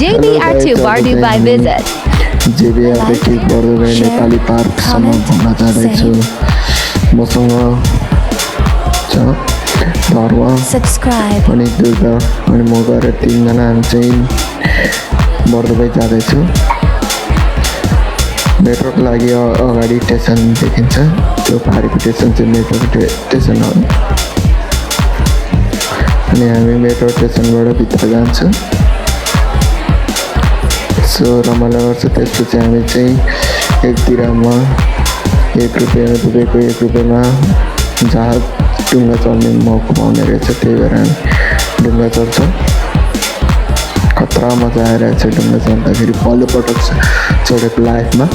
JBR2 Bardu by Visit. जेबिआरदेखि बर्दुबाई Nepali पार्कसम्म घुम्न जाँदैछु। मसँग छ धर्म अनि दुर्गा अनि म गएर तीनजना हामी चाहिँ बर्दुबाई जाँदैछु। मेट्रोको लागि अगाडि स्टेसन देखिन्छ, त्यो पहाडीको स्टेसन चाहिँ मेट्रोको स्टेसन हो। अनि हामी मेट्रो स्टेसनबाट भित्र जान्छौँ, सो रमाइलो गर्छ। त्यसपछि हामी चाहिँ एक दिराममा ₹1 दुबईको ₹1 जहाज डुङ्गा चढ्ने मौका पाउने रहेछ, त्यही भएर हामी डुङ्गा चढ्छौँ। खतरा मजा आइरहेको छ डुङ्गा चढ्दाखेरि, पहिलोपटक चढेको लाइफमा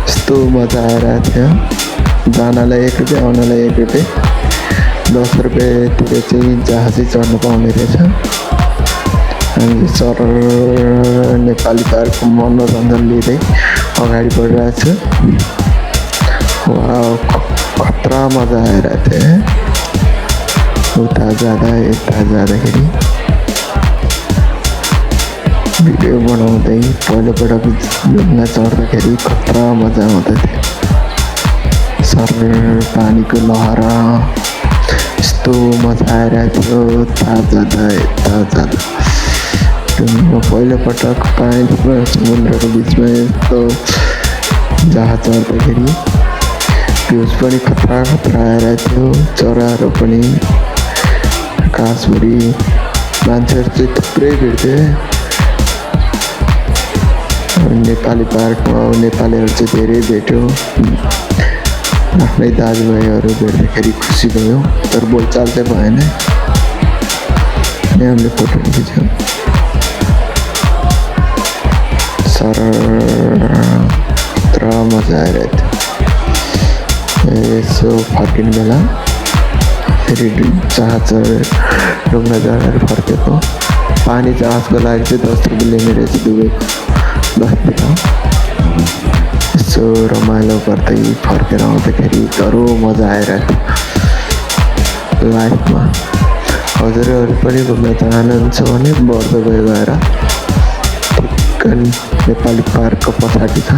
यस्तो मजा आइरहेको थियो। जानलाई ₹1 आउनलाई ₹1 ₹10 चाहिँ जहाजै चढ्नु पाउने रहेछ। हामी सर नेपाली पार्कको मनोरञ्जन लिँदै अगाडि बढिरहेको छु। खतरा मजा आइरहेको थियो उता जाँदा यता जाँदाखेरि। भिडियो बनाउँदै पहिलोपटक डुङ्गा चढ्दाखेरि खतरा मजा आउँदै थियो। सर पानीको लहरा यस्तो मजा आइरहेको थियो। उता जाँदा यता जाँदा डुङ्गा पहिलोपटक पानीमा समुद्रको बिचमा यस्तो जहाज चढ्दाखेरि भ्युज पनि खतरा आइरहेको थियो। चराहरू पनि आकाशभरि, मान्छेहरू चाहिँ थुप्रै भिड्थे। नेपाली पार्कमा नेपालीहरू चाहिँ धेरै भेट्यो। आफ्नै दाजुभाइहरू भेट्दाखेरि खुसी भयो, तर बोलचाल चाहिँ भएन। अनि हामीले फोटो खिच्यौँ। सर खतरा मजा आइरहेको थियो। यसो फर्किने बेला फेरि जहाज डुङ्गा चढेर फर्केको। पानी जहाजको लागि चाहिँ ₹10 लिने रहेछ दुबईको, 10 दिरहम। यसो रमाइलो गर्दै फर्केर आउँदाखेरि डह्रो मजा आइरहेको थियो लाइफमा। हजुरहरू पनि घुम्न चाहनुहुन्छ भने बर्दुबाई गएर नेपाली पार्कको पछाडि छ,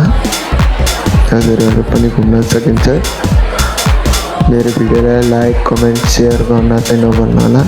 हजुरहरू पनि घुम्न सकिन्छ। मेरो भिडियोलाई लाइक, कमेन्ट, सेयर गर्न चाहिँ नभन्नु होला।